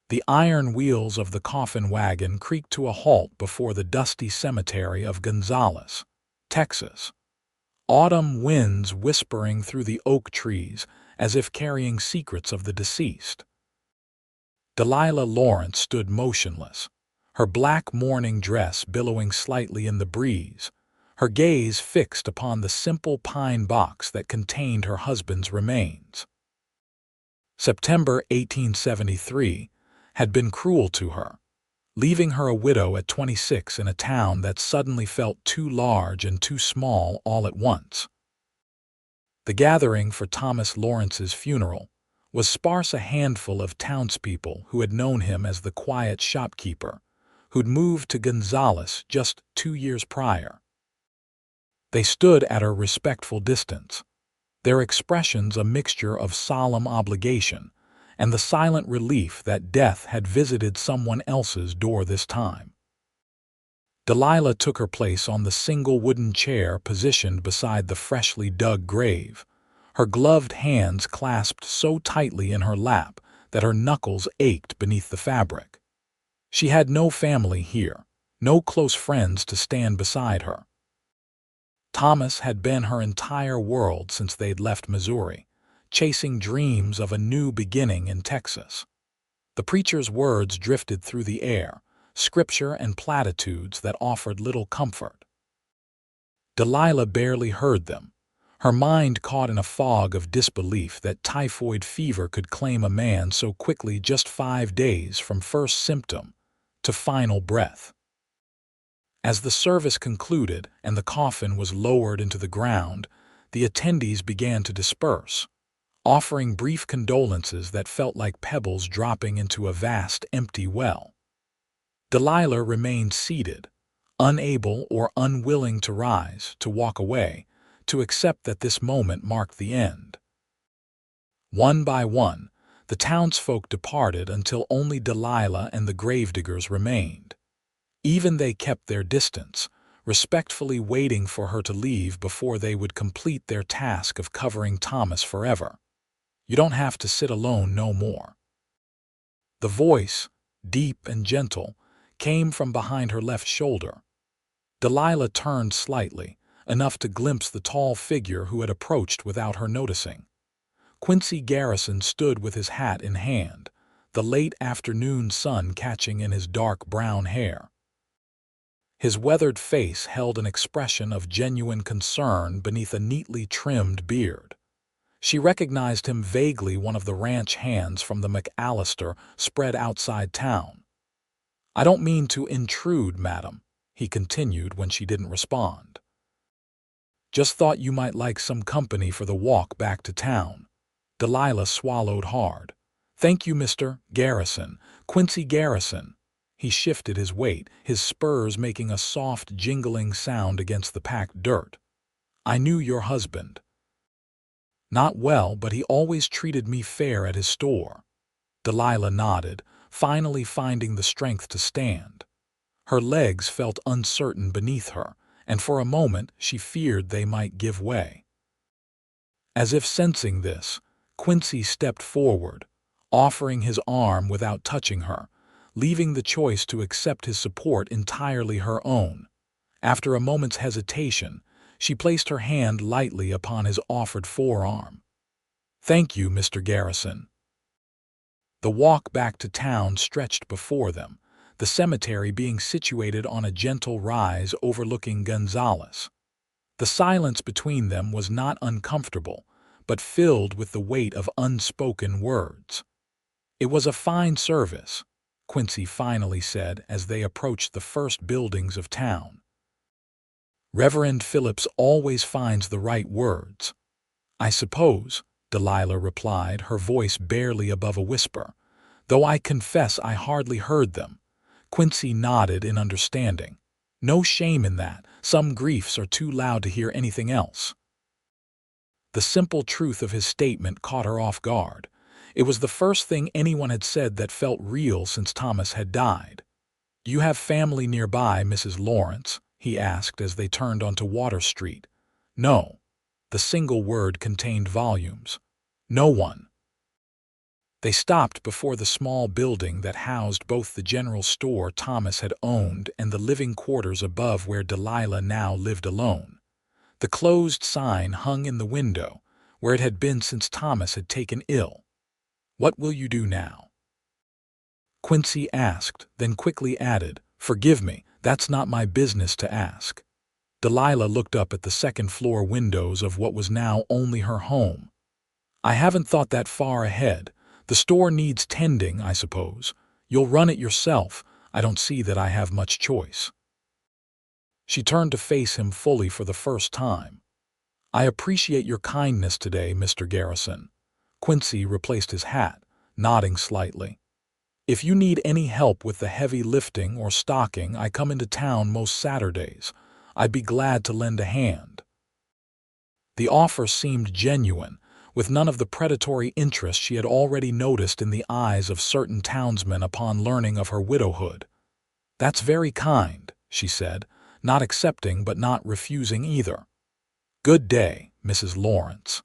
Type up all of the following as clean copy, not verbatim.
The iron wheels of the coffin wagon creaked to a halt before the dusty cemetery of Gonzales, Texas. Autumn winds whispering through the oak trees as if carrying secrets of the deceased. Delilah Lawrence stood motionless, her black mourning dress billowing slightly in the breeze, her gaze fixed upon the simple pine box that contained her husband's remains. September 1873 had been cruel to her, leaving her a widow at 26 in a town that suddenly felt too large and too small all at once. The gathering for Thomas Lawrence's funeral was sparse, a handful of townspeople who had known him as the quiet shopkeeper who'd moved to Gonzales just 2 years prior. They stood at a respectful distance, their expressions a mixture of solemn obligation and the silent relief that death had visited someone else's door this time. Delilah took her place on the single wooden chair positioned beside the freshly dug grave, her gloved hands clasped so tightly in her lap that her knuckles ached beneath the fabric. She had no family here, no close friends to stand beside her. Thomas had been her entire world since they'd left Missouri, chasing dreams of a new beginning in Texas. The preacher's words drifted through the air, scripture and platitudes that offered little comfort. Delilah barely heard them, her mind caught in a fog of disbelief that typhoid fever could claim a man so quickly, just 5 days from first symptom to final breath. As the service concluded and the coffin was lowered into the ground, the attendees began to disperse, offering brief condolences that felt like pebbles dropping into a vast empty well. Delilah remained seated, unable or unwilling to rise, to walk away, to accept that this moment marked the end. One by one, the townsfolk departed until only Delilah and the gravediggers remained. Even they kept their distance, respectfully waiting for her to leave before they would complete their task of covering Thomas forever. "You don't have to sit alone no more." The voice, deep and gentle, came from behind her left shoulder. Delilah turned slightly, enough to glimpse the tall figure who had approached without her noticing. Quincy Garrison stood with his hat in hand, the late afternoon sun catching in his dark brown hair. His weathered face held an expression of genuine concern beneath a neatly trimmed beard. She recognized him vaguely, one of the ranch hands from the McAllister spread outside town. "I don't mean to intrude, madam," he continued when she didn't respond. "Just thought you might like some company for the walk back to town." Delilah swallowed hard. "Thank you, Mr. Garrison, Quincy Garrison." He shifted his weight, his spurs making a soft jingling sound against the packed dirt. "I knew your husband. Not well, but he always treated me fair at his store." Delilah nodded, finally finding the strength to stand. Her legs felt uncertain beneath her, and for a moment she feared they might give way. As if sensing this, Quincy stepped forward, offering his arm without touching her, leaving the choice to accept his support entirely her own. After a moment's hesitation, she placed her hand lightly upon his offered forearm. "Thank you, Mr. Garrison." The walk back to town stretched before them, the cemetery being situated on a gentle rise overlooking Gonzales. The silence between them was not uncomfortable, but filled with the weight of unspoken words. "It was a fine service," Quincy finally said as they approached the first buildings of town. "Reverend Phillips always finds the right words." "I suppose," Delilah replied, her voice barely above a whisper, "though I confess I hardly heard them." Quincy nodded in understanding. "No shame in that. Some griefs are too loud to hear anything else." The simple truth of his statement caught her off guard. It was the first thing anyone had said that felt real since Thomas had died. "Do you have family nearby, Mrs. Lawrence?" he asked as they turned onto Water Street. "No." The single word contained volumes. "No one." They stopped before the small building that housed both the general store Thomas had owned and the living quarters above where Delilah now lived alone. The closed sign hung in the window, where it had been since Thomas had taken ill. "What will you do now?" Quincy asked, then quickly added, "Forgive me, that's not my business to ask." Delilah looked up at the second-floor windows of what was now only her home. "I haven't thought that far ahead. The store needs tending, I suppose. You'll run it yourself. I don't see that I have much choice." She turned to face him fully for the first time. "I appreciate your kindness today, Mr. Garrison." Quincy replaced his hat, nodding slightly. "If you need any help with the heavy lifting or stocking, I come into town most Saturdays. I'd be glad to lend a hand." The offer seemed genuine, with none of the predatory interest she had already noticed in the eyes of certain townsmen upon learning of her widowhood. "That's very kind," she said, not accepting but not refusing either. "Good day, Mrs. Lawrence."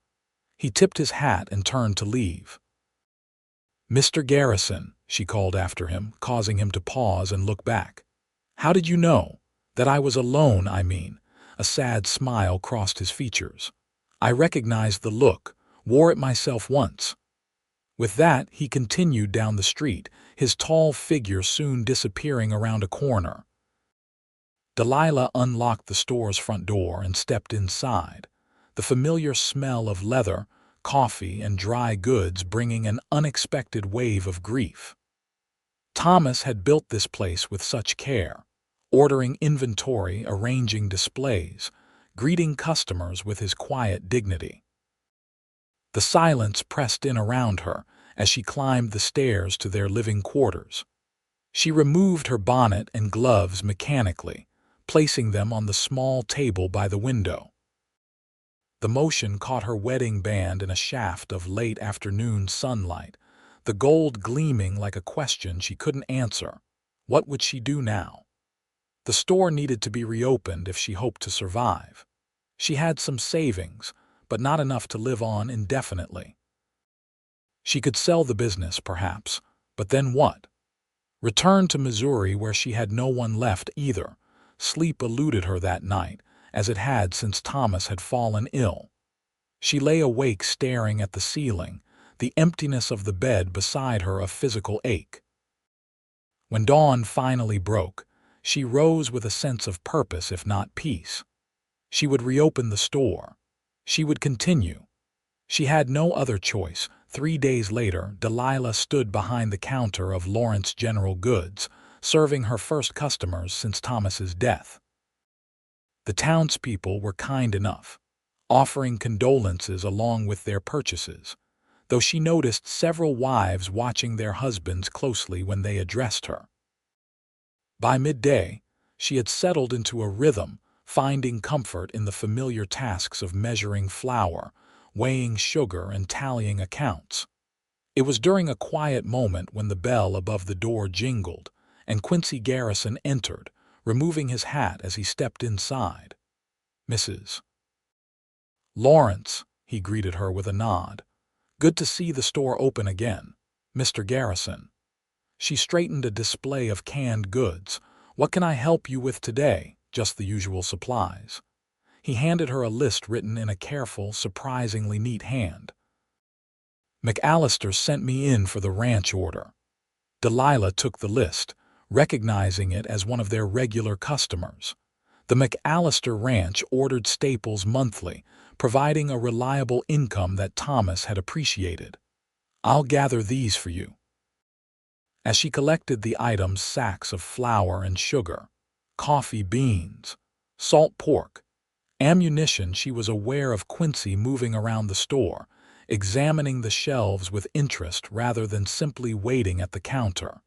He tipped his hat and turned to leave. "Mr. Garrison," she called after him, causing him to pause and look back. "How did you know? That I was alone, I mean." A sad smile crossed his features. "I recognized the look, wore it myself once." With that, he continued down the street, his tall figure soon disappearing around a corner. Delilah unlocked the store's front door and stepped inside, the familiar smell of leather, coffee, and dry goods bringing an unexpected wave of grief. Thomas had built this place with such care, ordering inventory, arranging displays, greeting customers with his quiet dignity. The silence pressed in around her as she climbed the stairs to their living quarters. She removed her bonnet and gloves mechanically, placing them on the small table by the window. The motion caught her wedding band in a shaft of late afternoon sunlight, the gold gleaming like a question she couldn't answer. What would she do now? The store needed to be reopened if she hoped to survive. She had some savings, but not enough to live on indefinitely. She could sell the business, perhaps, but then what? Return to Missouri, where she had no one left either. Sleep eluded her that night, as it had since Thomas had fallen ill. She lay awake staring at the ceiling, the emptiness of the bed beside her a physical ache. When dawn finally broke, she rose with a sense of purpose if not peace. She would reopen the store. She would continue. She had no other choice. 3 days later, Delilah stood behind the counter of Lawrence General Goods, serving her first customers since Thomas's death. The townspeople were kind enough, offering condolences along with their purchases, though she noticed several wives watching their husbands closely when they addressed her. By midday, she had settled into a rhythm, finding comfort in the familiar tasks of measuring flour, weighing sugar, and tallying accounts. It was during a quiet moment when the bell above the door jingled, and Quincy Garrison entered, removing his hat as he stepped inside. "Mrs. Lawrence," he greeted her with a nod. "Good to see the store open again, Mr. Garrison." She straightened a display of canned goods. "What can I help you with today?" "Just the usual supplies." He handed her a list written in a careful, surprisingly neat hand. "McAllister sent me in for the ranch order." Delilah took the list, recognizing it as one of their regular customers. The McAllister Ranch ordered staples monthly, providing a reliable income that Thomas had appreciated. "I'll gather these for you." As she collected the items, sacks of flour and sugar, coffee beans, salt pork, ammunition, she was aware of Quincy moving around the store, examining the shelves with interest rather than simply waiting at the counter.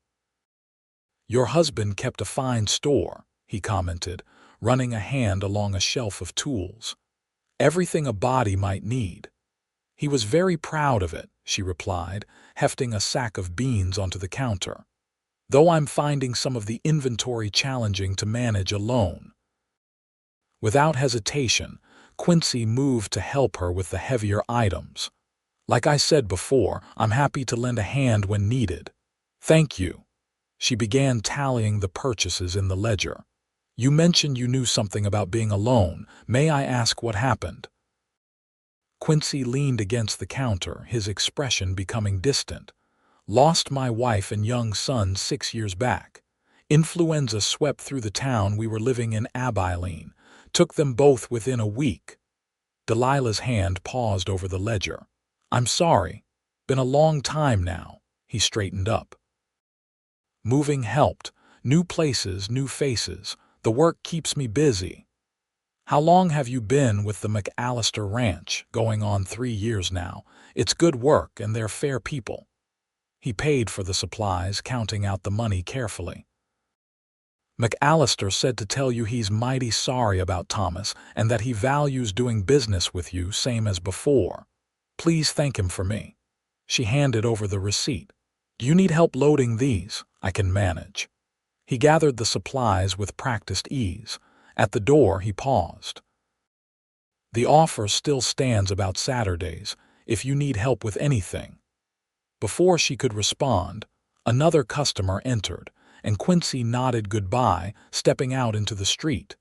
"Your husband kept a fine store," he commented, running a hand along a shelf of tools. "Everything a body might need." "He was very proud of it," she replied, hefting a sack of beans onto the counter. "Though I'm finding some of the inventory challenging to manage alone." Without hesitation, Quincy moved to help her with the heavier items. Like I said before, I'm happy to lend a hand when needed. Thank you. She began tallying the purchases in the ledger. You mentioned you knew something about being alone. May I ask what happened? Quincy leaned against the counter, his expression becoming distant. Lost my wife and young son 6 years back. Influenza swept through the town we were living in Abilene. Took them both within a week. Delilah's hand paused over the ledger. I'm sorry. Been a long time now. He straightened up. Moving helped. New places, new faces. The work keeps me busy. How long have you been with the McAllister Ranch? Going on 3 years now. It's good work and they're fair people. He paid for the supplies, counting out the money carefully. McAllister said to tell you he's mighty sorry about Thomas and that he values doing business with you same as before. Please thank him for me. She handed over the receipt. Do you need help loading these? I can manage. He gathered the supplies with practiced ease. At the door, he paused. The offer still stands about Saturdays, if you need help with anything. Before she could respond, another customer entered, and Quincy nodded goodbye, stepping out into the street.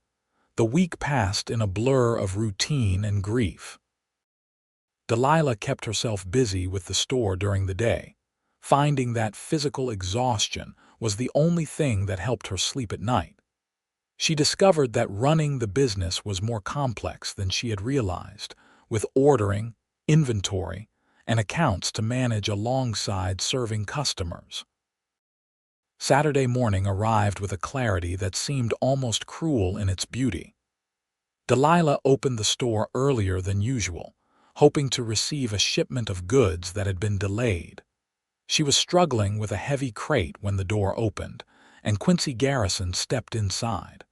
The week passed in a blur of routine and grief. Delilah kept herself busy with the store during the day, finding that physical exhaustion was the only thing that helped her sleep at night. She discovered that running the business was more complex than she had realized, with ordering, inventory, and accounts to manage alongside serving customers. Saturday morning arrived with a clarity that seemed almost cruel in its beauty. Delilah opened the store earlier than usual, hoping to receive a shipment of goods that had been delayed. She was struggling with a heavy crate when the door opened, and Quincy Garrison stepped inside.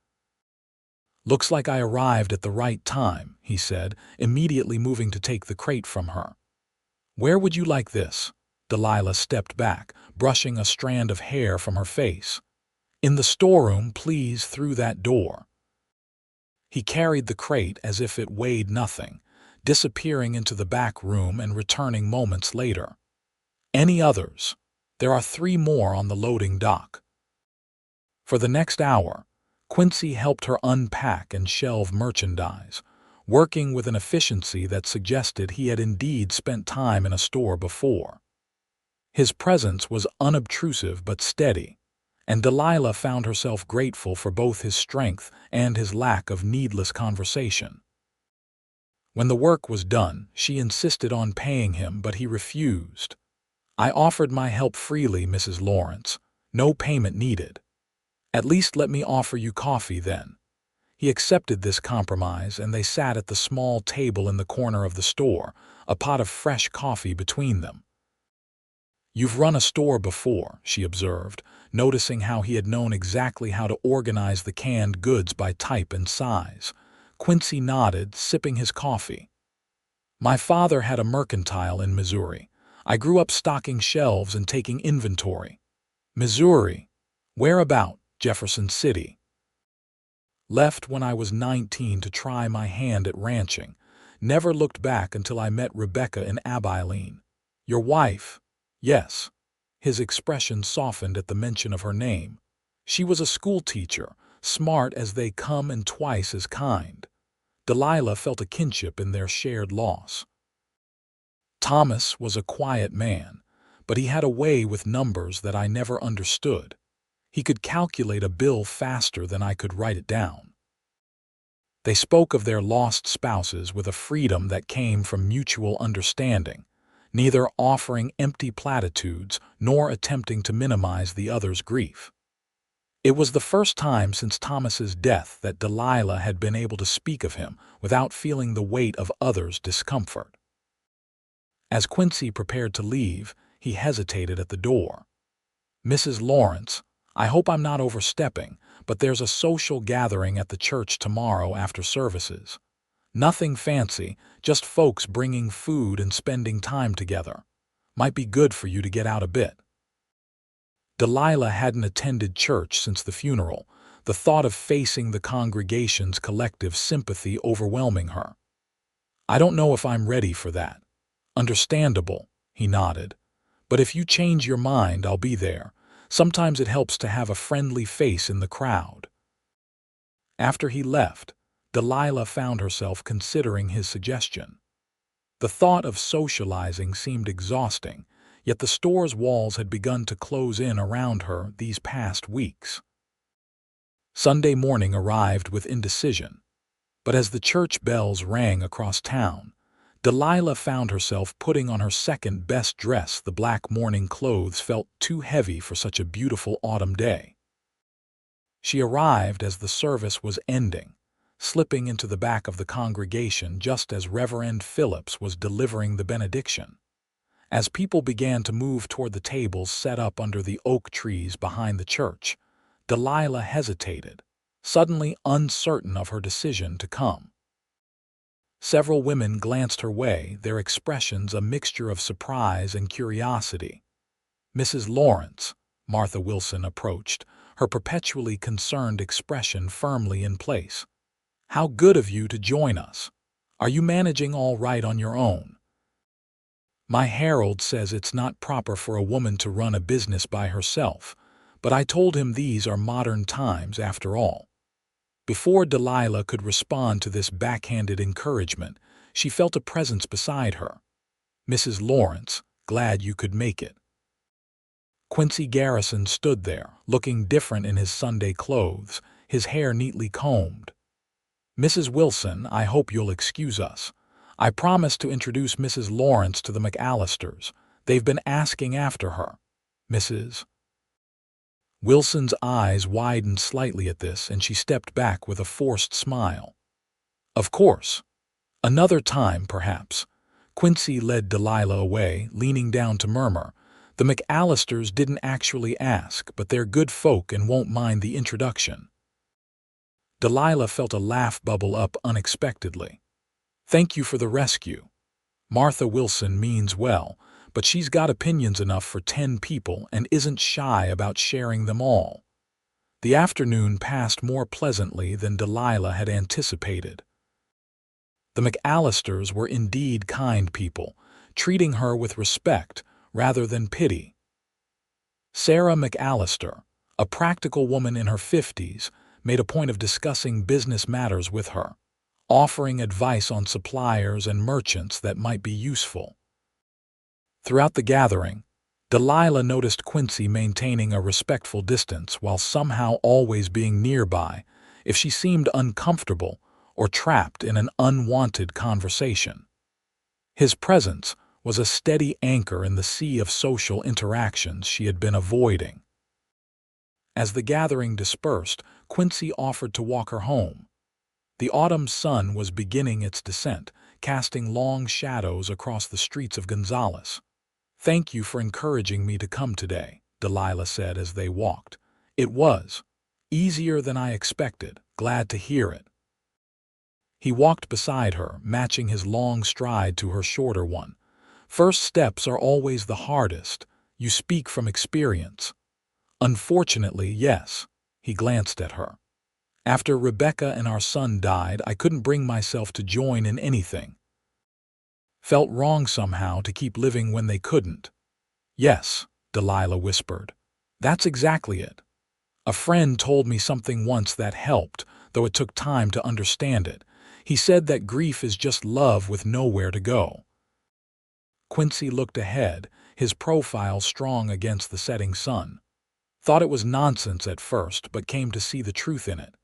Looks like I arrived at the right time, he said, immediately moving to take the crate from her. Where would you like this? Delilah stepped back, brushing a strand of hair from her face. In the storeroom, please, through that door. He carried the crate as if it weighed nothing, disappearing into the back room and returning moments later. Any others? There are 3 more on the loading dock. For the next hour, Quincy helped her unpack and shelve merchandise, working with an efficiency that suggested he had indeed spent time in a store before. His presence was unobtrusive but steady, and Delilah found herself grateful for both his strength and his lack of needless conversation. When the work was done, she insisted on paying him, but he refused. I offered my help freely, Mrs. Lawrence. No payment needed. At least let me offer you coffee then. He accepted this compromise, and they sat at the small table in the corner of the store, a pot of fresh coffee between them. You've run a store before, she observed, noticing how he had known exactly how to organize the canned goods by type and size. Quincy nodded, sipping his coffee. My father had a mercantile in Missouri. I grew up stocking shelves and taking inventory. Missouri? Whereabout? Jefferson City. Left when I was 19 to try my hand at ranching. Never looked back until I met Rebecca in Abilene. Your wife? Yes. His expression softened at the mention of her name. She was a school teacher, smart as they come and twice as kind. Delilah felt a kinship in their shared loss. Thomas was a quiet man, but he had a way with numbers that I never understood. He could calculate a bill faster than I could write it down. They spoke of their lost spouses with a freedom that came from mutual understanding, neither offering empty platitudes nor attempting to minimize the other's grief. It was the first time since Thomas's death that Delilah had been able to speak of him without feeling the weight of others' discomfort. As Quincy prepared to leave, he hesitated at the door. Mrs. Lawrence, I hope I'm not overstepping, but there's a social gathering at the church tomorrow after services. Nothing fancy, just folks bringing food and spending time together. Might be good for you to get out a bit. Delilah hadn't attended church since the funeral, the thought of facing the congregation's collective sympathy overwhelming her. I don't know if I'm ready for that. Understandable, he nodded. But if you change your mind, I'll be there. Sometimes it helps to have a friendly face in the crowd. After he left, Delilah found herself considering his suggestion. The thought of socializing seemed exhausting, yet the store's walls had begun to close in around her these past weeks. Sunday morning arrived with indecision, but as the church bells rang across town, Delilah found herself putting on her second-best dress. The black mourning clothes felt too heavy for such a beautiful autumn day. She arrived as the service was ending, slipping into the back of the congregation just as Reverend Phillips was delivering the benediction. As people began to move toward the tables set up under the oak trees behind the church, Delilah hesitated, suddenly uncertain of her decision to come. Several women glanced her way, their expressions a mixture of surprise and curiosity. Mrs. Lawrence, Martha Wilson approached, her perpetually concerned expression firmly in place. "How good of you to join us. Are you managing all right on your own?" "My herald says it's not proper for a woman to run a business by herself, but I told him these are modern times after all." Before Delilah could respond to this backhanded encouragement, she felt a presence beside her. "Mrs. Lawrence, glad you could make it." Quincy Garrison stood there, looking different in his Sunday clothes, his hair neatly combed. "Mrs. Wilson, I hope you'll excuse us. I promised to introduce Mrs. Lawrence to the McAllisters. They've been asking after her." Mrs. Wilson's eyes widened slightly at this, and she stepped back with a forced smile. "Of course. Another time, perhaps." Quincy led Delilah away, leaning down to murmur, "The McAllisters didn't actually ask, but they're good folk and won't mind the introduction." Delilah felt a laugh bubble up unexpectedly. "Thank you for the rescue. Martha Wilson means well, but she's got opinions enough for 10 people and isn't shy about sharing them all." The afternoon passed more pleasantly than Delilah had anticipated. The McAllisters were indeed kind people, treating her with respect rather than pity. Sarah McAllister, a practical woman in her 50s, made a point of discussing business matters with her, offering advice on suppliers and merchants that might be useful. Throughout the gathering, Delilah noticed Quincy maintaining a respectful distance while somehow always being nearby if she seemed uncomfortable or trapped in an unwanted conversation. His presence was a steady anchor in the sea of social interactions she had been avoiding. As the gathering dispersed, Quincy offered to walk her home. The autumn sun was beginning its descent, casting long shadows across the streets of Gonzales. "Thank you for encouraging me to come today," Delilah said as they walked. "It was easier than I expected. Glad to hear it." He walked beside her, matching his long stride to her shorter one. "First steps are always the hardest. You speak from experience." "Unfortunately, yes." He glanced at her. "After Rebecca and our son died, I couldn't bring myself to join in anything. Felt wrong somehow to keep living when they couldn't." "Yes," Delilah whispered. "That's exactly it. A friend told me something once that helped, though it took time to understand it. He said that grief is just love with nowhere to go." Quincy looked ahead, his profile strong against the setting sun. Thought it was nonsense at first, but came to see the truth in it.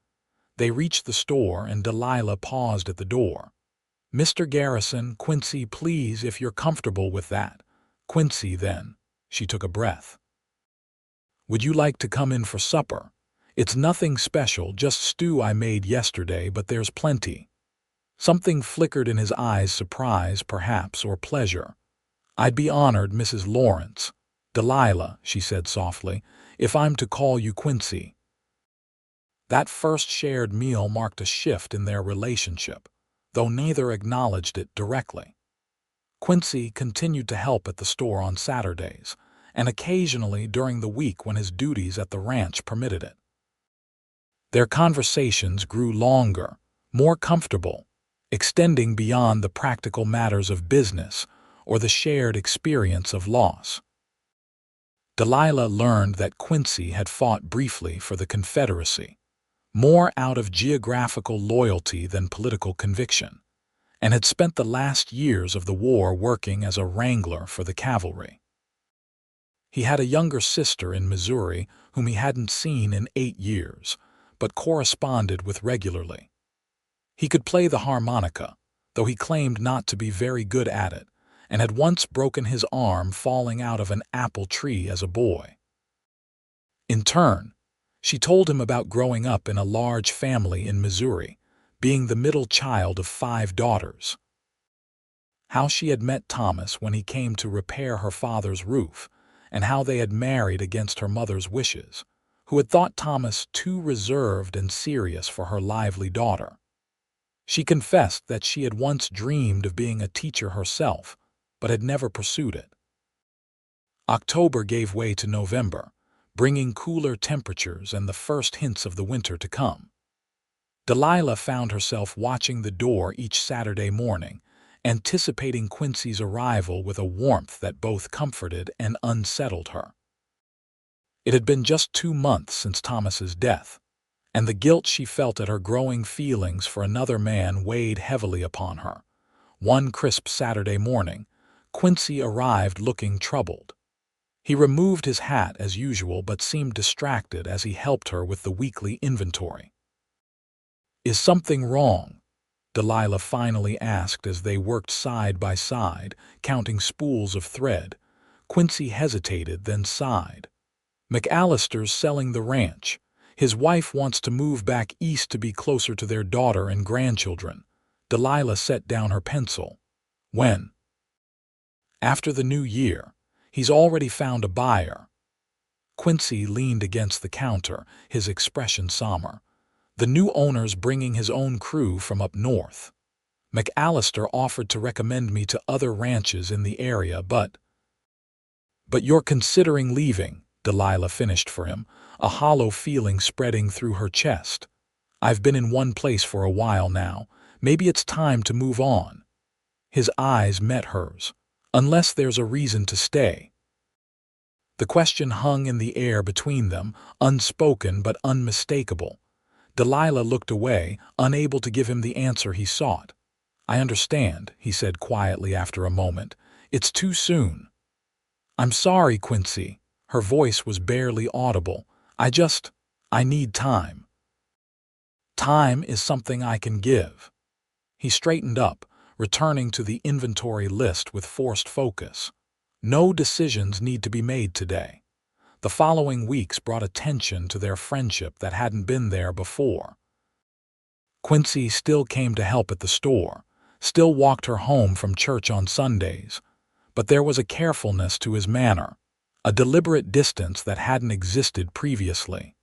They reached the store, and Delilah paused at the door. "Mr. Garrison, Quincy, please, if you're comfortable with that." "Quincy, then." She took a breath. "Would you like to come in for supper? It's nothing special, just stew I made yesterday, but there's plenty." Something flickered in his eyes, surprise, perhaps, or pleasure. "I'd be honored, Mrs. Lawrence." "Delilah," she said softly, "if I'm to call you Quincy." That first shared meal marked a shift in their relationship, though neither acknowledged it directly. Quincy continued to help at the store on Saturdays, and occasionally during the week when his duties at the ranch permitted it. Their conversations grew longer, more comfortable, extending beyond the practical matters of business or the shared experience of loss. Delilah learned that Quincy had fought briefly for the Confederacy, more out of geographical loyalty than political conviction, and had spent the last years of the war working as a wrangler for the cavalry. He had a younger sister in Missouri whom he hadn't seen in 8 years, but corresponded with regularly. He could play the harmonica, though he claimed not to be very good at it, and had once broken his arm falling out of an apple tree as a boy. In turn, she told him about growing up in a large family in Missouri, being the middle child of 5 daughters. How she had met Thomas when he came to repair her father's roof, and how they had married against her mother's wishes, who had thought Thomas too reserved and serious for her lively daughter. She confessed that she had once dreamed of being a teacher herself, but had never pursued it. October gave way to November, bringing cooler temperatures and the first hints of the winter to come. Delilah found herself watching the door each Saturday morning, anticipating Quincy's arrival with a warmth that both comforted and unsettled her. It had been just 2 months since Thomas's death, and the guilt she felt at her growing feelings for another man weighed heavily upon her. One crisp Saturday morning, Quincy arrived looking troubled. He removed his hat as usual but seemed distracted as he helped her with the weekly inventory. "Is something wrong?" Delilah finally asked as they worked side by side, counting spools of thread. Quincy hesitated, then sighed. "McAllister's selling the ranch. His wife wants to move back east to be closer to their daughter and grandchildren." Delilah set down her pencil. "When?" "After the new year. He's already found a buyer." Quincy leaned against the counter, his expression somber. "The new owner's bringing his own crew from up north. McAllister offered to recommend me to other ranches in the area, but you're considering leaving," Delilah finished for him, a hollow feeling spreading through her chest. "I've been in one place for a while now. Maybe it's time to move on." His eyes met hers. "Unless there's a reason to stay." The question hung in the air between them, unspoken but unmistakable. Delilah looked away, unable to give him the answer he sought. "I understand," he said quietly after a moment. "It's too soon." "I'm sorry, Quincy." Her voice was barely audible. I need time." "Time is something I can give." He straightened up, returning to the inventory list with forced focus. No decisions need to be made today. The following weeks brought a tension to their friendship that hadn't been there before. Quincy still came to help at the store, still walked her home from church on Sundays, but there was a carefulness to his manner, a deliberate distance that hadn't existed previously.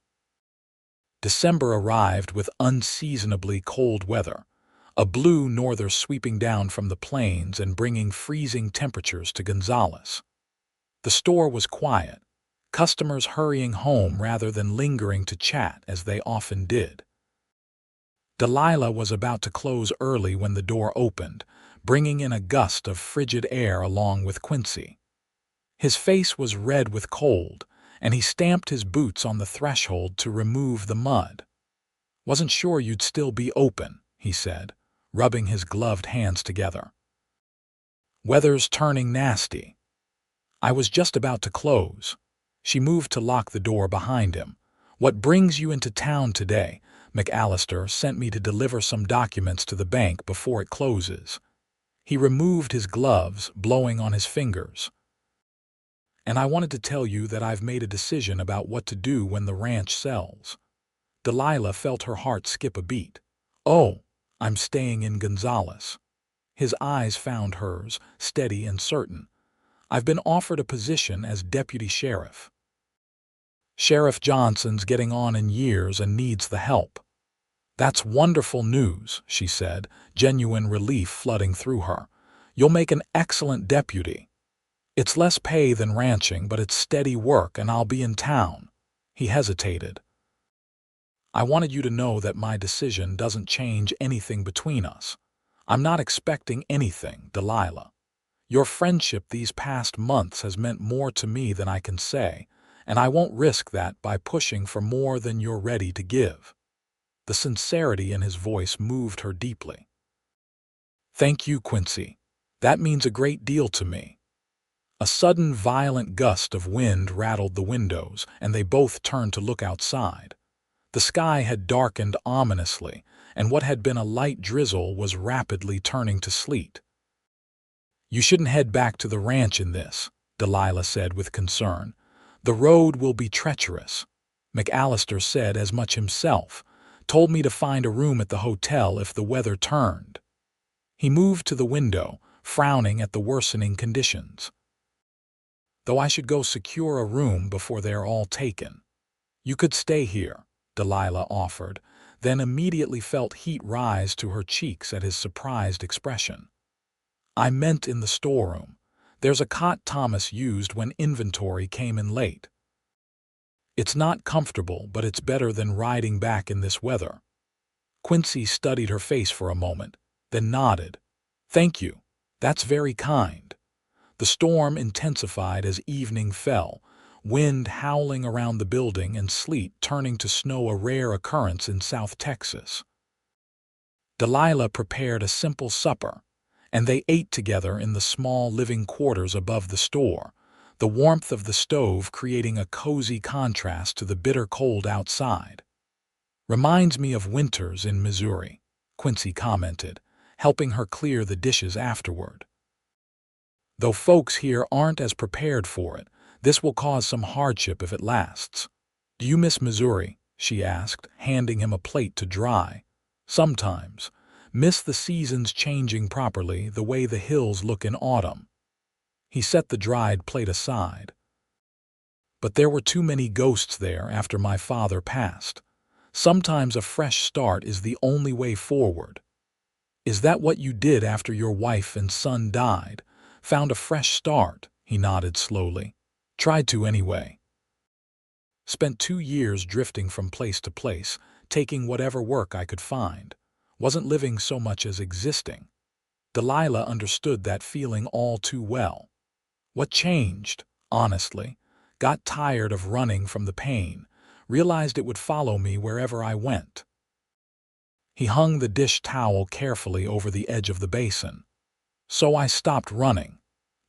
December arrived with unseasonably cold weather, a blue norther sweeping down from the plains and bringing freezing temperatures to Gonzales. The store was quiet, customers hurrying home rather than lingering to chat as they often did. Delilah was about to close early when the door opened, bringing in a gust of frigid air along with Quincy. His face was red with cold, and he stamped his boots on the threshold to remove the mud. "Wasn't sure you'd still be open," he said, rubbing his gloved hands together. "Weather's turning nasty." "I was just about to close." She moved to lock the door behind him. "What brings you into town today?" "McAllister sent me to deliver some documents to the bank before it closes." He removed his gloves, blowing on his fingers. "And I wanted to tell you that I've made a decision about what to do when the ranch sells." Delilah felt her heart skip a beat. "Oh, I'm staying in Gonzales." His eyes found hers, steady and certain. "I've been offered a position as deputy sheriff. Sheriff Johnson's getting on in years and needs the help." "That's wonderful news," she said, genuine relief flooding through her. "You'll make an excellent deputy. It's less pay than ranching, but it's steady work and I'll be in town." He hesitated. "I wanted you to know that my decision doesn't change anything between us. I'm not expecting anything, Delilah. Your friendship these past months has meant more to me than I can say, and I won't risk that by pushing for more than you're ready to give." The sincerity in his voice moved her deeply. "Thank you, Quincy. That means a great deal to me." A sudden violent gust of wind rattled the windows, and they both turned to look outside. The sky had darkened ominously, and what had been a light drizzle was rapidly turning to sleet. "You shouldn't head back to the ranch in this," Delilah said with concern. "The road will be treacherous. McAllister said as much himself, told me to find a room at the hotel if the weather turned." He moved to the window, frowning at the worsening conditions. "Though I should go secure a room before they're all taken." "You could stay here," Delilah offered, then immediately felt heat rise to her cheeks at his surprised expression. "I meant in the storeroom. There's a cot Thomas used when inventory came in late. It's not comfortable, but it's better than riding back in this weather." Quincy studied her face for a moment, then nodded. "Thank you. That's very kind." The storm intensified as evening fell, wind howling around the building and sleet turning to snow, a rare occurrence in South Texas. Delilah prepared a simple supper, and they ate together in the small living quarters above the store, the warmth of the stove creating a cozy contrast to the bitter cold outside. "Reminds me of winters in Missouri," Quincy commented, helping her clear the dishes afterward. "Though folks here aren't as prepared for it, this will cause some hardship if it lasts." "Do you miss Missouri?" she asked, handing him a plate to dry. "Sometimes. Miss the seasons changing properly, the way the hills look in autumn." He set the dried plate aside. "But there were too many ghosts there after my father passed. Sometimes a fresh start is the only way forward." "Is that what you did after your wife and son died? Found a fresh start?" He nodded slowly. "Tried to anyway. Spent 2 years drifting from place to place, taking whatever work I could find. Wasn't living so much as existing." Delilah understood that feeling all too well. "What changed? Honestly. Got tired of running from the pain. Realized it would follow me wherever I went." He hung the dish towel carefully over the edge of the basin. "So I stopped running.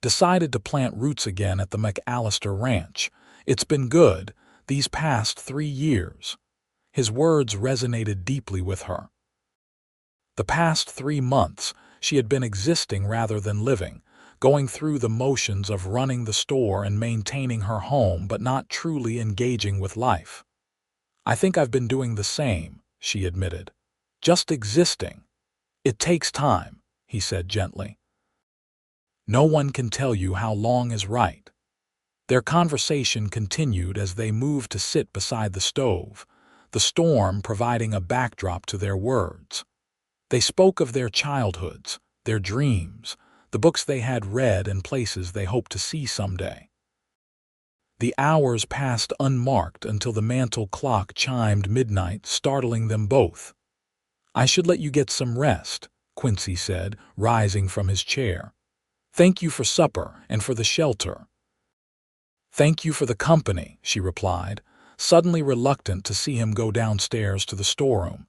Decided to plant roots again at the McAllister Ranch. It's been good, these past 3 years." His words resonated deeply with her. The past 3 months, she had been existing rather than living, going through the motions of running the store and maintaining her home, but not truly engaging with life. "I think I've been doing the same," she admitted. "Just existing." "It takes time," he said gently. "No one can tell you how long is right." Their conversation continued as they moved to sit beside the stove, the storm providing a backdrop to their words. They spoke of their childhoods, their dreams, the books they had read and places they hoped to see someday. The hours passed unmarked until the mantel clock chimed midnight, startling them both. "I should let you get some rest," Quincy said, rising from his chair. "Thank you for supper and for the shelter." "Thank you for the company," she replied, suddenly reluctant to see him go downstairs to the storeroom.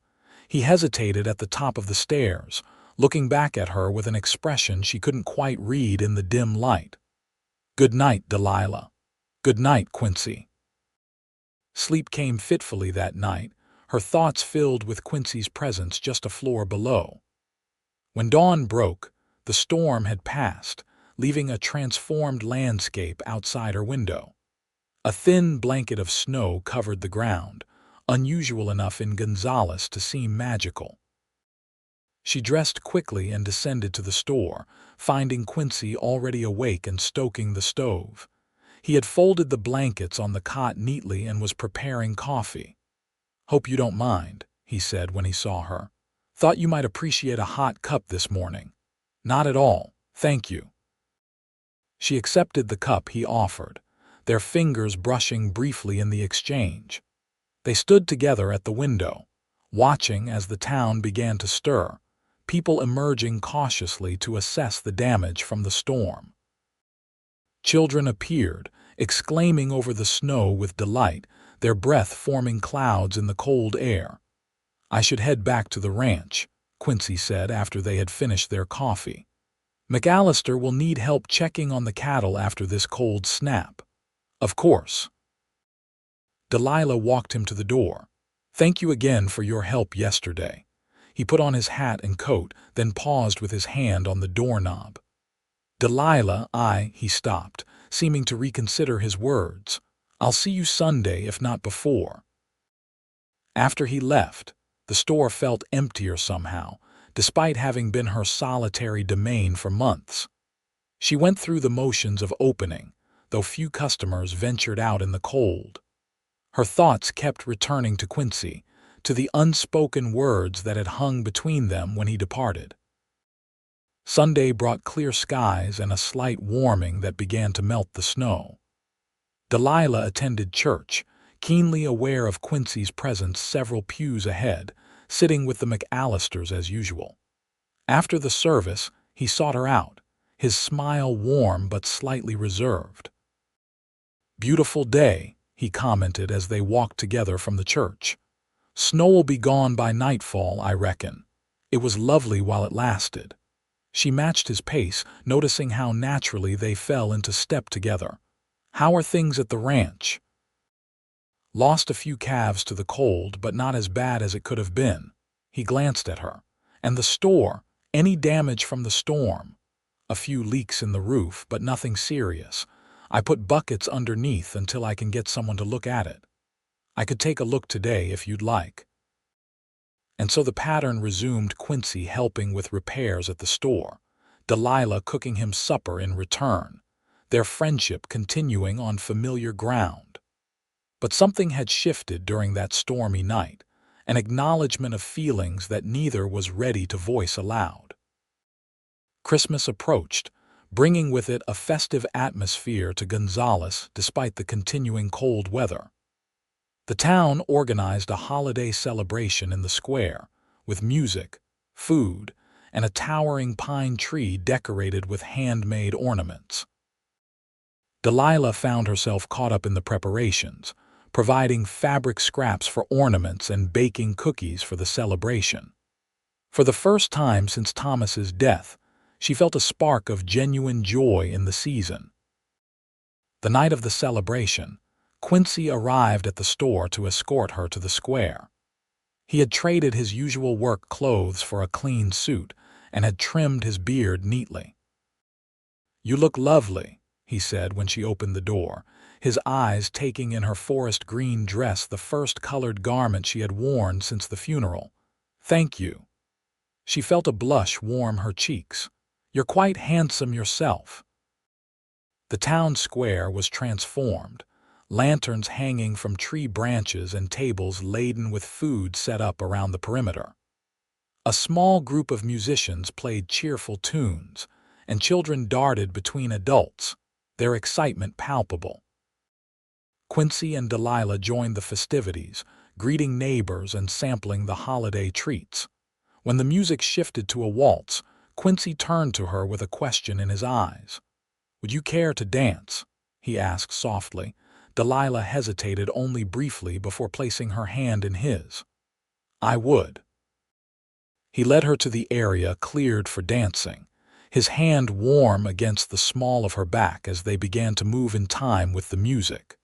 He hesitated at the top of the stairs, looking back at her with an expression she couldn't quite read in the dim light. "Good night, Delilah." "Good night, Quincy." Sleep came fitfully that night, her thoughts filled with Quincy's presence just a floor below. When dawn broke, the storm had passed, leaving a transformed landscape outside her window. A thin blanket of snow covered the ground, unusual enough in Gonzales to seem magical. She dressed quickly and descended to the store, finding Quincy already awake and stoking the stove. He had folded the blankets on the cot neatly and was preparing coffee. "Hope you don't mind," he said when he saw her. "Thought you might appreciate a hot cup this morning." "Not at all, thank you." She accepted the cup he offered, their fingers brushing briefly in the exchange. They stood together at the window, watching as the town began to stir, people emerging cautiously to assess the damage from the storm. Children appeared, exclaiming over the snow with delight, their breath forming clouds in the cold air. "I should head back to the ranch," Quincy said after they had finished their coffee. "McAllister will need help checking on the cattle after this cold snap." "Of course." Delilah walked him to the door. "Thank you again for your help yesterday." He put on his hat and coat, then paused with his hand on the doorknob. "Delilah, he stopped, seeming to reconsider his words. "I'll see you Sunday, if not before." After he left, the store felt emptier somehow, despite having been her solitary domain for months. She went through the motions of opening, though few customers ventured out in the cold. Her thoughts kept returning to Quincy, to the unspoken words that had hung between them when he departed. Sunday brought clear skies and a slight warming that began to melt the snow. Delilah attended church, keenly aware of Quincy's presence several pews ahead, sitting with the McAllisters as usual. After the service, he sought her out, his smile warm but slightly reserved. "Beautiful day," he commented as they walked together from the church. "Snow'll be gone by nightfall, I reckon." It was lovely while it lasted. She matched his pace, noticing how naturally they fell into step together. "How are things at the ranch?" "Lost a few calves to the cold, but not as bad as it could have been." He glanced at her. "And the store? Any damage from the storm?" "A few leaks in the roof, but nothing serious. I put buckets underneath until I can get someone to look at it. I could take a look today if you'd like." And so the pattern resumed, Quincy helping with repairs at the store, Delilah cooking him supper in return, their friendship continuing on familiar ground. But something had shifted during that stormy night, an acknowledgement of feelings that neither was ready to voice aloud. Christmas approached, bringing with it a festive atmosphere to Gonzales despite the continuing cold weather. The town organized a holiday celebration in the square, with music, food, and a towering pine tree decorated with handmade ornaments. Delilah found herself caught up in the preparations, providing fabric scraps for ornaments and baking cookies for the celebration. For the first time since Thomas's death, she felt a spark of genuine joy in the season. The night of the celebration, Quincy arrived at the store to escort her to the square. He had traded his usual work clothes for a clean suit and had trimmed his beard neatly. "You look lovely," he said when she opened the door, his eyes taking in her forest green dress, the first colored garment she had worn since the funeral. "Thank you." She felt a blush warm her cheeks. "You're quite handsome yourself." The town square was transformed, lanterns hanging from tree branches and tables laden with food set up around the perimeter. A small group of musicians played cheerful tunes, and children darted between adults, their excitement palpable. Quincy and Delilah joined the festivities, greeting neighbors and sampling the holiday treats. When the music shifted to a waltz, Quincy turned to her with a question in his eyes. "Would you care to dance?" he asked softly. Delilah hesitated only briefly before placing her hand in his. "I would." He led her to the area cleared for dancing, his hand warm against the small of her back as they began to move in time with the music.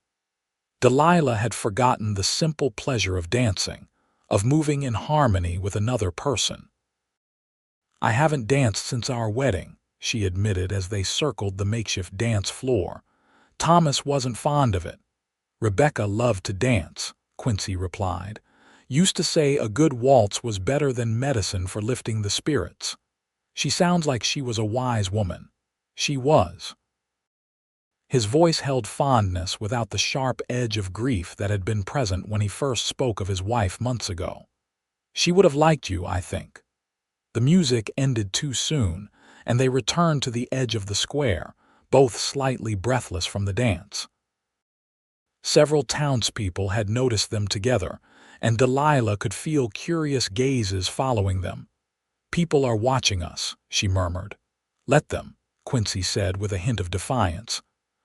Delilah had forgotten the simple pleasure of dancing, of moving in harmony with another person. "I haven't danced since our wedding," she admitted as they circled the makeshift dance floor. "Thomas wasn't fond of it." "Rebecca loved to dance," Quincy replied. "Used to say a good waltz was better than medicine for lifting the spirits." "She sounds like she was a wise woman." "She was." His voice held fondness without the sharp edge of grief that had been present when he first spoke of his wife months ago. "She would have liked you, I think." The music ended too soon, and they returned to the edge of the square, both slightly breathless from the dance. Several townspeople had noticed them together, and Delilah could feel curious gazes following them. People are watching us, she murmured. Let them, Quincy said with a hint of defiance.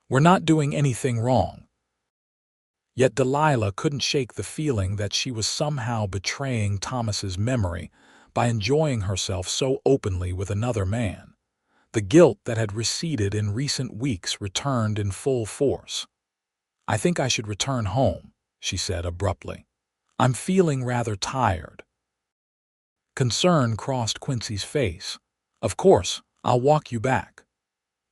We're not doing anything wrong. Yet Delilah couldn't shake the feeling that she was somehow betraying Thomas's memory by enjoying herself so openly with another man. The guilt that had receded in recent weeks returned in full force. I think I should return home, she said abruptly. I'm feeling rather tired. Concern crossed Quincy's face. Of course, I'll walk you back.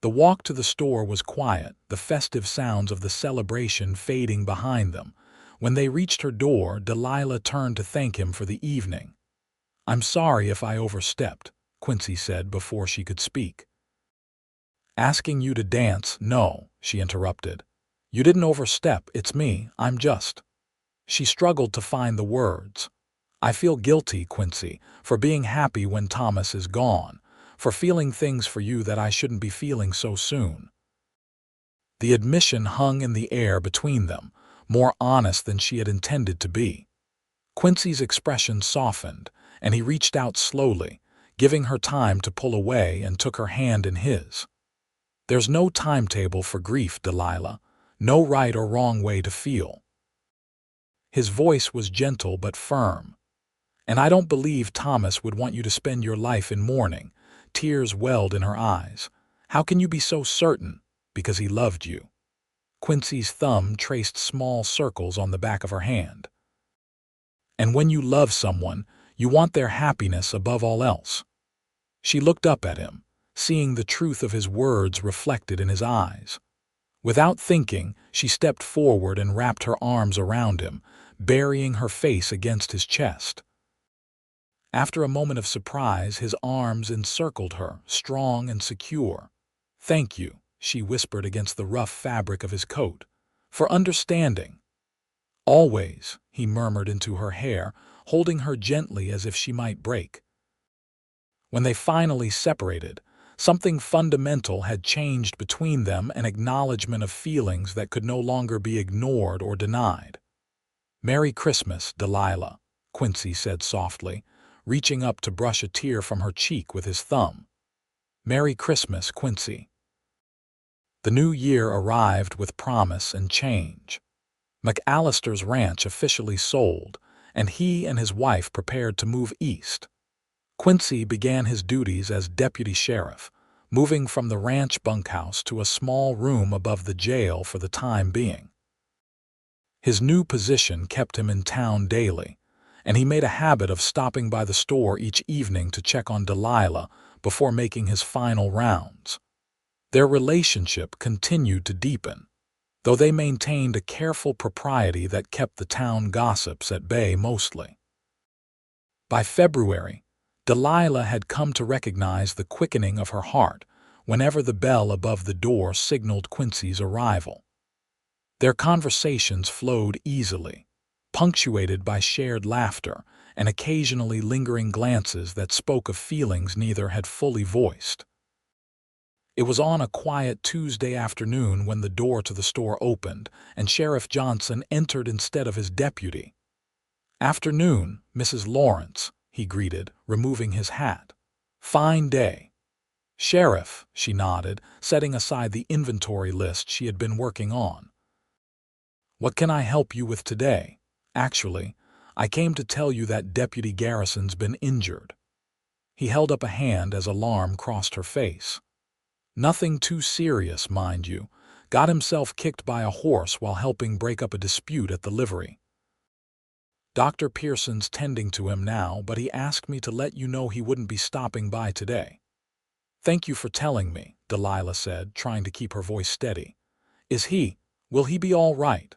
The walk to the store was quiet, the festive sounds of the celebration fading behind them. When they reached her door, Delilah turned to thank him for the evening. I'm sorry if I overstepped, Quincy said before she could speak. Asking you to dance, no, she interrupted. You didn't overstep, it's me, I'm just. She struggled to find the words. I feel guilty, Quincy, for being happy when Thomas is gone, for feeling things for you that I shouldn't be feeling so soon. The admission hung in the air between them, more honest than she had intended to be. Quincy's expression softened, and he reached out slowly, giving her time to pull away, and took her hand in his. There's no timetable for grief, Delilah, no right or wrong way to feel. His voice was gentle but firm. And I don't believe Thomas would want you to spend your life in mourning. Tears welled in her eyes. How can you be so certain? Because he loved you. Quincy's thumb traced small circles on the back of her hand. And when you love someone, you want their happiness above all else. She looked up at him, seeing the truth of his words reflected in his eyes. Without thinking, she stepped forward and wrapped her arms around him, burying her face against his chest. After a moment of surprise, his arms encircled her, strong and secure. Thank you, she whispered against the rough fabric of his coat, for understanding. Always, he murmured into her hair, holding her gently as if she might break. When they finally separated, something fundamental had changed between them, an acknowledgement of feelings that could no longer be ignored or denied. Merry Christmas, Delilah, Quincy said softly, reaching up to brush a tear from her cheek with his thumb. Merry Christmas, Quincy. The new year arrived with promise and change. McAllister's ranch officially sold, and he and his wife prepared to move east. Quincy began his duties as deputy sheriff, moving from the ranch bunkhouse to a small room above the jail for the time being. His new position kept him in town daily, and he made a habit of stopping by the store each evening to check on Delilah before making his final rounds. Their relationship continued to deepen, though they maintained a careful propriety that kept the town gossips at bay mostly. By February, Delilah had come to recognize the quickening of her heart whenever the bell above the door signaled Quincy's arrival. Their conversations flowed easily, punctuated by shared laughter and occasionally lingering glances that spoke of feelings neither had fully voiced. It was on a quiet Tuesday afternoon when the door to the store opened and Sheriff Johnson entered instead of his deputy. "Afternoon, Mrs. Lawrence," he greeted, removing his hat. "Fine day." "Sheriff," she nodded, setting aside the inventory list she had been working on. "What can I help you with today? Actually, I came to tell you that Deputy Garrison's been injured." He held up a hand as alarm crossed her face. "Nothing too serious, mind you. Got himself kicked by a horse while helping break up a dispute at the livery. Dr. Pearson's tending to him now, but he asked me to let you know he wouldn't be stopping by today." "Thank you for telling me," Delilah said, trying to keep her voice steady. Will he be all right?"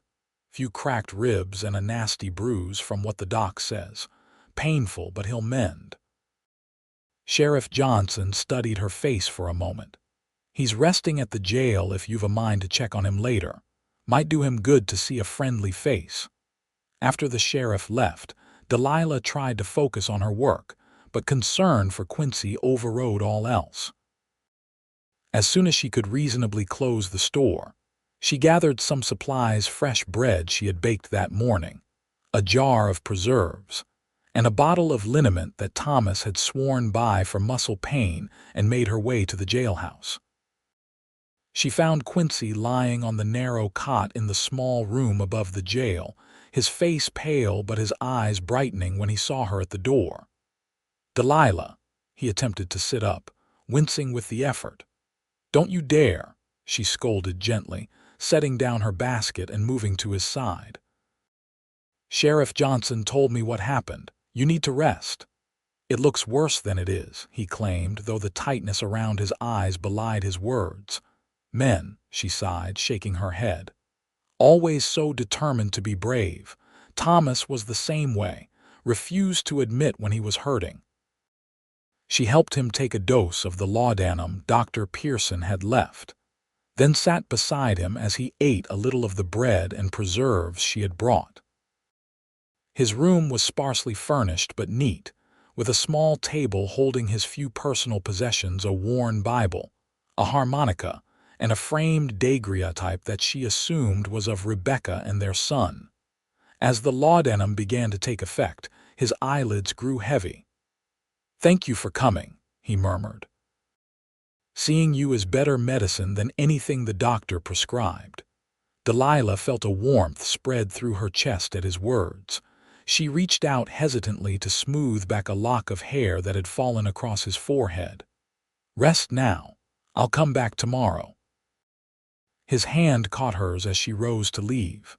"Few cracked ribs and a nasty bruise from what the doc says. Painful, but he'll mend." Sheriff Johnson studied her face for a moment. "He's resting at the jail if you've a mind to check on him later. Might do him good to see a friendly face." After the sheriff left, Delilah tried to focus on her work, but concern for Quincy overrode all else. As soon as she could reasonably close the store, she gathered some supplies, fresh bread she had baked that morning, a jar of preserves, and a bottle of liniment that Thomas had sworn by for muscle pain, and made her way to the jailhouse. She found Quincy lying on the narrow cot in the small room above the jail, his face pale but his eyes brightening when he saw her at the door. "Delilah," he attempted to sit up, wincing with the effort. "Don't you dare," she scolded gently, setting down her basket and moving to his side. "Sheriff Johnson told me what happened. You need to rest." "It looks worse than it is," he claimed, though the tightness around his eyes belied his words. "Men," she sighed, shaking her head. "Always so determined to be brave. Thomas was the same way, refused to admit when he was hurting." She helped him take a dose of the laudanum Dr. Pearson had left, then sat beside him as he ate a little of the bread and preserves she had brought. His room was sparsely furnished but neat, with a small table holding his few personal possessions, a worn Bible, a harmonica, and a framed daguerreotype that she assumed was of Rebecca and their son. As the laudanum began to take effect, his eyelids grew heavy. "Thank you for coming," he murmured. "Seeing you is better medicine than anything the doctor prescribed." Delilah felt a warmth spread through her chest at his words. She reached out hesitantly to smooth back a lock of hair that had fallen across his forehead. "Rest now. I'll come back tomorrow." His hand caught hers as she rose to leave.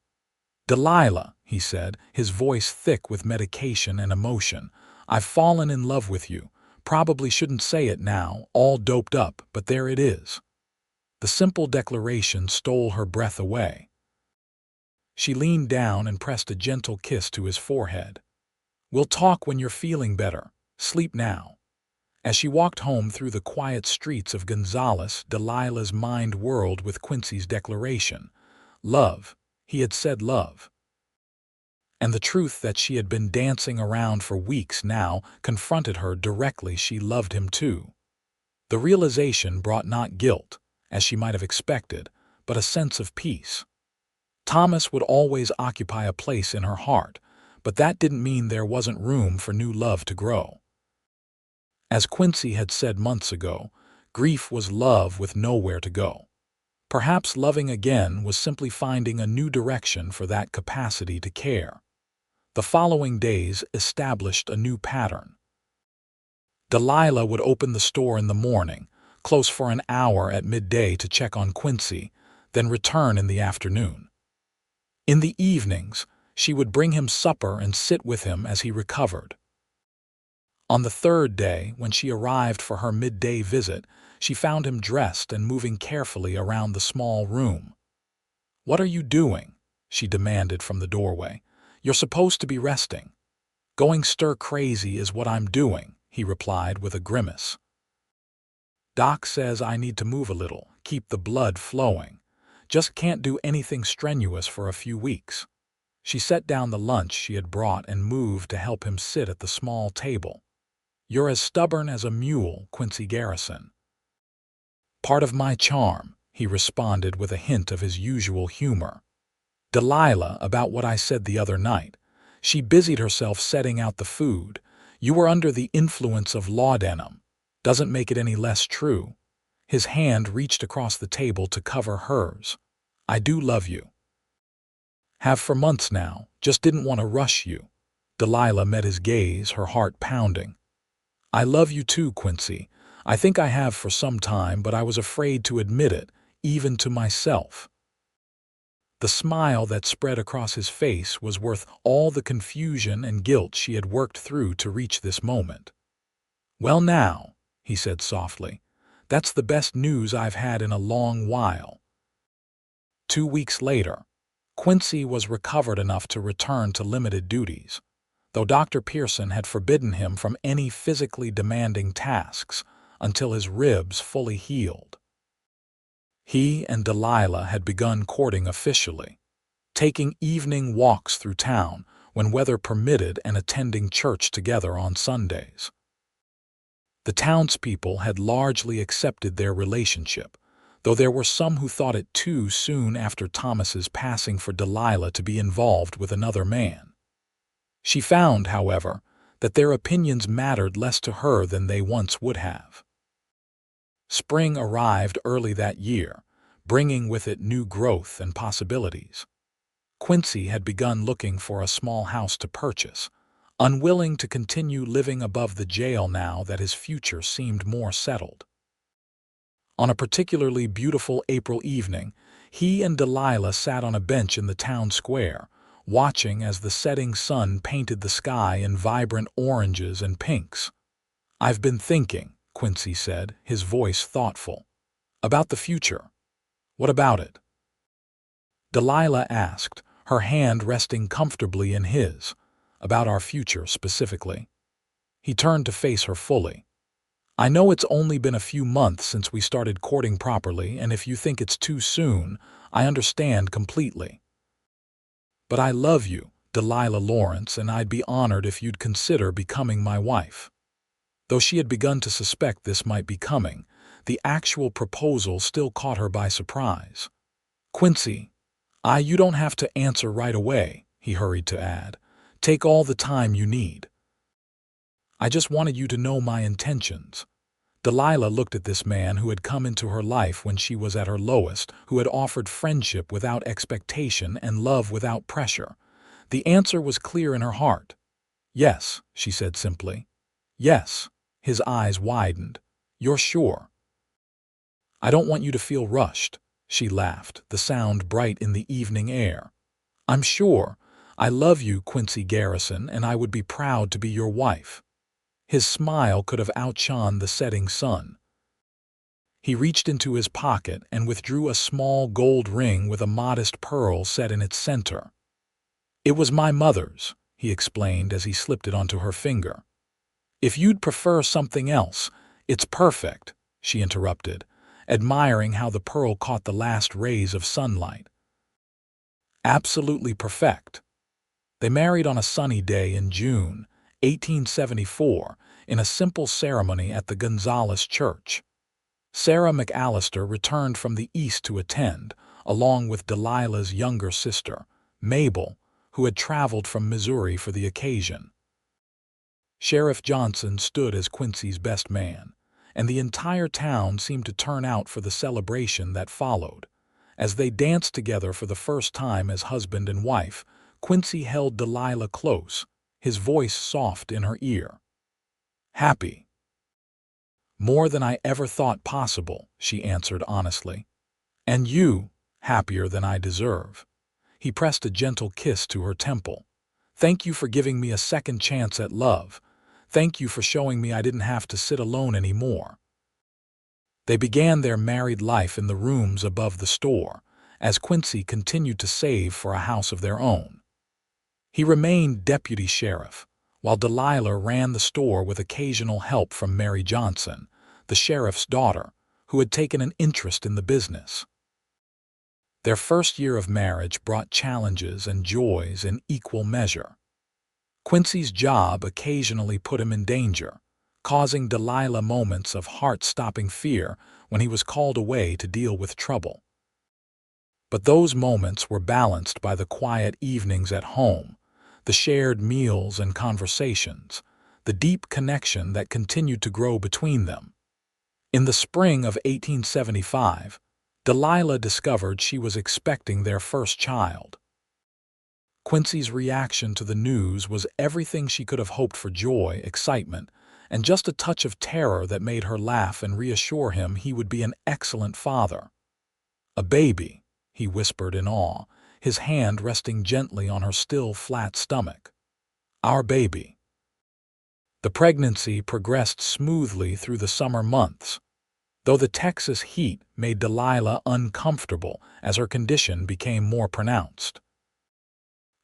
"Delilah," he said, his voice thick with medication and emotion, "I've fallen in love with you. Probably shouldn't say it now, all doped up, but there it is." The simple declaration stole her breath away. She leaned down and pressed a gentle kiss to his forehead. "We'll talk when you're feeling better. Sleep now." As she walked home through the quiet streets of Gonzales, Delilah's mind whirled with Quincy's declaration. Love. He had said love. And the truth that she had been dancing around for weeks now confronted her directly. She loved him too. The realization brought not guilt, as she might have expected, but a sense of peace. Thomas would always occupy a place in her heart, but that didn't mean there wasn't room for new love to grow. As Quincy had said months ago, grief was love with nowhere to go. Perhaps loving again was simply finding a new direction for that capacity to care. The following days established a new pattern. Delilah would open the store in the morning, close for an hour at midday to check on Quincy, then return in the afternoon. In the evenings, she would bring him supper and sit with him as he recovered. On the third day, when she arrived for her midday visit, she found him dressed and moving carefully around the small room. "What are you doing?" she demanded from the doorway. "You're supposed to be resting." "Going stir-crazy is what I'm doing," he replied with a grimace. "Doc says I need to move a little, keep the blood flowing. Just can't do anything strenuous for a few weeks." She set down the lunch she had brought and moved to help him sit at the small table. "You're as stubborn as a mule, Quincy Garrison." "Part of my charm," he responded with a hint of his usual humor. "Delilah, about what I said the other night." She busied herself setting out the food. "You were under the influence of laudanum. Doesn't make it any less true." His hand reached across the table to cover hers. "I do love you. Have for months now, just didn't want to rush you." Delilah met his gaze, her heart pounding. "I love you too, Quincy. I think I have for some time, but I was afraid to admit it, even to myself." The smile that spread across his face was worth all the confusion and guilt she had worked through to reach this moment. "Well now," he said softly, "that's the best news I've had in a long while." 2 weeks later, Quincy was recovered enough to return to limited duties, though Dr. Pearson had forbidden him from any physically demanding tasks until his ribs fully healed. He and Delilah had begun courting officially, taking evening walks through town when weather permitted and attending church together on Sundays. The townspeople had largely accepted their relationship, though there were some who thought it too soon after Thomas's passing for Delilah to be involved with another man. She found, however, that their opinions mattered less to her than they once would have. Spring arrived early that year, bringing with it new growth and possibilities. Quincy had begun looking for a small house to purchase, unwilling to continue living above the jail now that his future seemed more settled. On a particularly beautiful April evening, he and Delilah sat on a bench in the town square, watching as the setting sun painted the sky in vibrant oranges and pinks. "I've been thinking," Quincy said, his voice thoughtful, "about the future." "What about it?" Delilah asked, her hand resting comfortably in his. "About our future specifically." He turned to face her fully. "I know it's only been a few months since we started courting properly, and if you think it's too soon, I understand completely. But I love you, Delilah Lawrence, and I'd be honored if you'd consider becoming my wife." Though she had begun to suspect this might be coming, the actual proposal still caught her by surprise. "Quincy, you don't have to answer right away," he hurried to add. "Take all the time you need. I just wanted you to know my intentions." Delilah looked at this man who had come into her life when she was at her lowest, who had offered friendship without expectation and love without pressure. The answer was clear in her heart. "Yes," she said simply. "Yes." His eyes widened. "You're sure?" "I don't want you to feel rushed," she laughed, the sound bright in the evening air. "I'm sure. I love you, Quincy Garrison, and I would be proud to be your wife." His smile could have outshone the setting sun. He reached into his pocket and withdrew a small gold ring with a modest pearl set in its center. "It was my mother's," he explained as he slipped it onto her finger. "If you'd prefer something else, it's perfect," she interrupted, admiring how the pearl caught the last rays of sunlight. "Absolutely perfect." They married on a sunny day in June 1874 in a simple ceremony at the Gonzales church. Sarah McAllister returned from the east to attend, along with Delilah's younger sister, Mabel, who had traveled from Missouri for the occasion. Sheriff Johnson stood as Quincy's best man, and the entire town seemed to turn out for the celebration that followed. As they danced together for the first time as husband and wife, Quincy held Delilah close, his voice soft in her ear. "Happy." "More than I ever thought possible," she answered honestly. "And you, happier than I deserve." He pressed a gentle kiss to her temple. "Thank you for giving me a second chance at love. Thank you for showing me I didn't have to sit alone anymore." They began their married life in the rooms above the store, as Quincy continued to save for a house of their own. He remained deputy sheriff, while Delilah ran the store with occasional help from Mary Johnson, the sheriff's daughter, who had taken an interest in the business. Their first year of marriage brought challenges and joys in equal measure. Quincy's job occasionally put him in danger, causing Delilah moments of heart-stopping fear when he was called away to deal with trouble. But those moments were balanced by the quiet evenings at home, the shared meals and conversations, the deep connection that continued to grow between them. In the spring of 1875, Delilah discovered she was expecting their first child. Quincy's reaction to the news was everything she could have hoped for: joy, excitement, and just a touch of terror that made her laugh and reassure him he would be an excellent father. "A baby," he whispered in awe, his hand resting gently on her still flat stomach. "Our baby." The pregnancy progressed smoothly through the summer months, though the Texas heat made Delilah uncomfortable as her condition became more pronounced.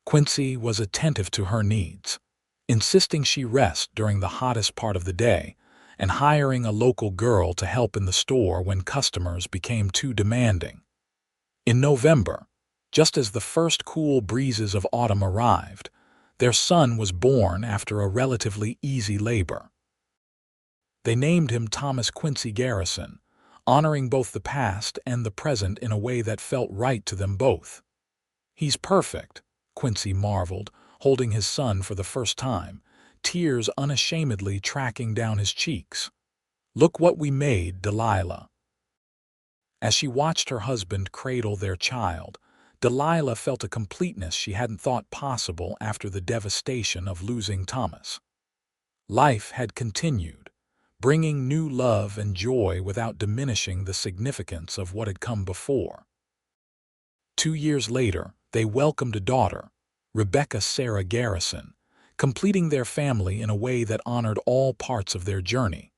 Quincy was attentive to her needs, insisting she rest during the hottest part of the day and hiring a local girl to help in the store when customers became too demanding. In November, just as the first cool breezes of autumn arrived, their son was born after a relatively easy labor. They named him Thomas Quincy Garrison, honoring both the past and the present in a way that felt right to them both. "He's perfect," Quincy marveled, holding his son for the first time, tears unashamedly tracking down his cheeks. "Look what we made, Delilah." As she watched her husband cradle their child, Delilah felt a completeness she hadn't thought possible after the devastation of losing Thomas. Life had continued, bringing new love and joy without diminishing the significance of what had come before. 2 years later, they welcomed a daughter, Rebecca Sarah Garrison, completing their family in a way that honored all parts of their journey.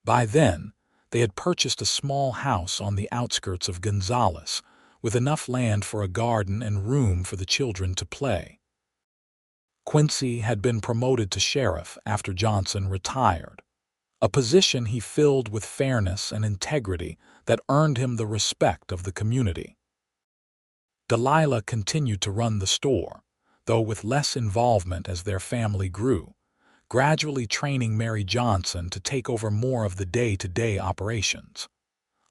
By then, they had purchased a small house on the outskirts of Gonzales, with enough land for a garden and room for the children to play. Quincy had been promoted to sheriff after Johnson retired, a position he filled with fairness and integrity that earned him the respect of the community. Delilah continued to run the store, though with less involvement as their family grew, gradually training Mary Johnson to take over more of the day-to-day operations.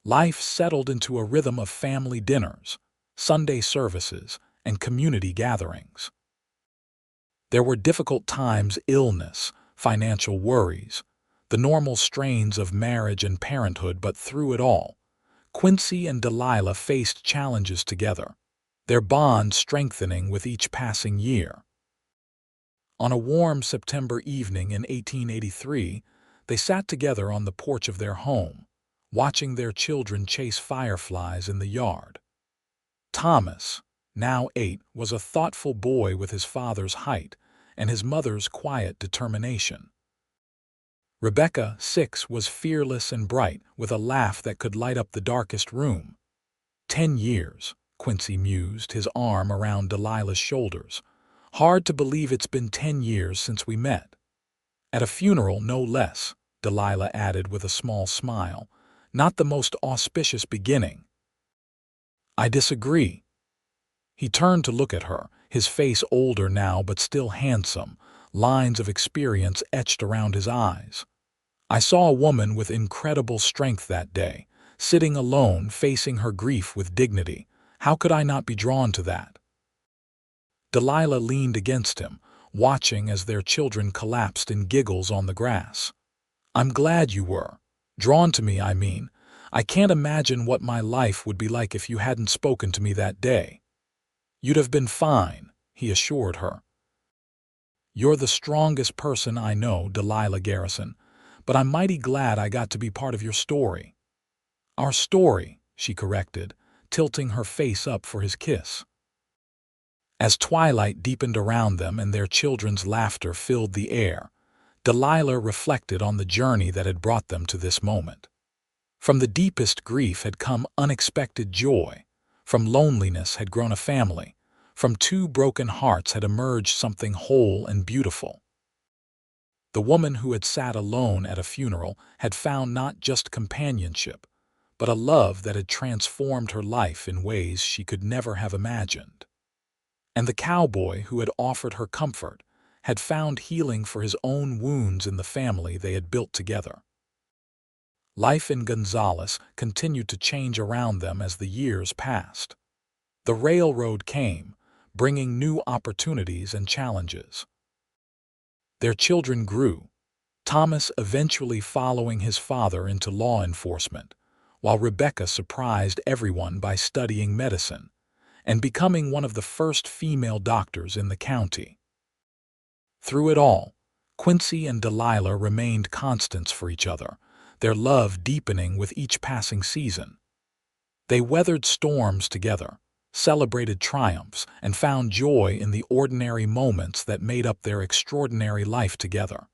Life settled into a rhythm of family dinners, Sunday services, and community gatherings. There were difficult times: illness, financial worries, the normal strains of marriage and parenthood, but through it all, Quincy and Delilah faced challenges together, their bond strengthening with each passing year. On a warm September evening in 1883, they sat together on the porch of their home, watching their children chase fireflies in the yard. Thomas, now 8, was a thoughtful boy with his father's height and his mother's quiet determination. Rebecca, 6, was fearless and bright, with a laugh that could light up the darkest room. 10 years, Quincy mused, his arm around Delilah's shoulders. Hard to believe it's been 10 years since we met. At a funeral, no less, Delilah added with a small smile. Not the most auspicious beginning. I disagree. He turned to look at her, his face older now but still handsome, lines of experience etched around his eyes. I saw a woman with incredible strength that day, sitting alone, facing her grief with dignity. How could I not be drawn to that? Delilah leaned against him, watching as their children collapsed in giggles on the grass. I'm glad you were. Drawn to me, I mean. I can't imagine what my life would be like if you hadn't spoken to me that day. You'd have been fine, he assured her. You're the strongest person I know, Delilah Garrison, but I'm mighty glad I got to be part of your story. Our story, she corrected, tilting her face up for his kiss. As twilight deepened around them and their children's laughter filled the air, Delilah reflected on the journey that had brought them to this moment. From the deepest grief had come unexpected joy. From loneliness had grown a family. From 2 broken hearts had emerged something whole and beautiful. The woman who had sat alone at a funeral had found not just companionship, but a love that had transformed her life in ways she could never have imagined. And the cowboy who had offered her comfort had found healing for his own wounds in the family they had built together. Life in Gonzales continued to change around them as the years passed. The railroad came, bringing new opportunities and challenges. Their children grew, Thomas eventually following his father into law enforcement, while Rebecca surprised everyone by studying medicine and becoming one of the first female doctors in the county. Through it all, Quincy and Delilah remained constants for each other, their love deepening with each passing season. They weathered storms together, celebrated triumphs, and found joy in the ordinary moments that made up their extraordinary life together.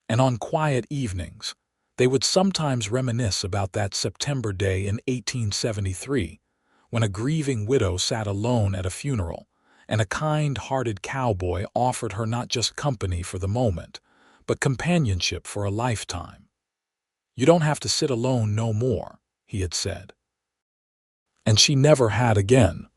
And on quiet evenings, they would sometimes reminisce about that September day in 1873, when a grieving widow sat alone at a funeral, and a kind-hearted cowboy offered her not just company for the moment, but companionship for a lifetime. You don't have to sit alone no more, he had said. And she never had again.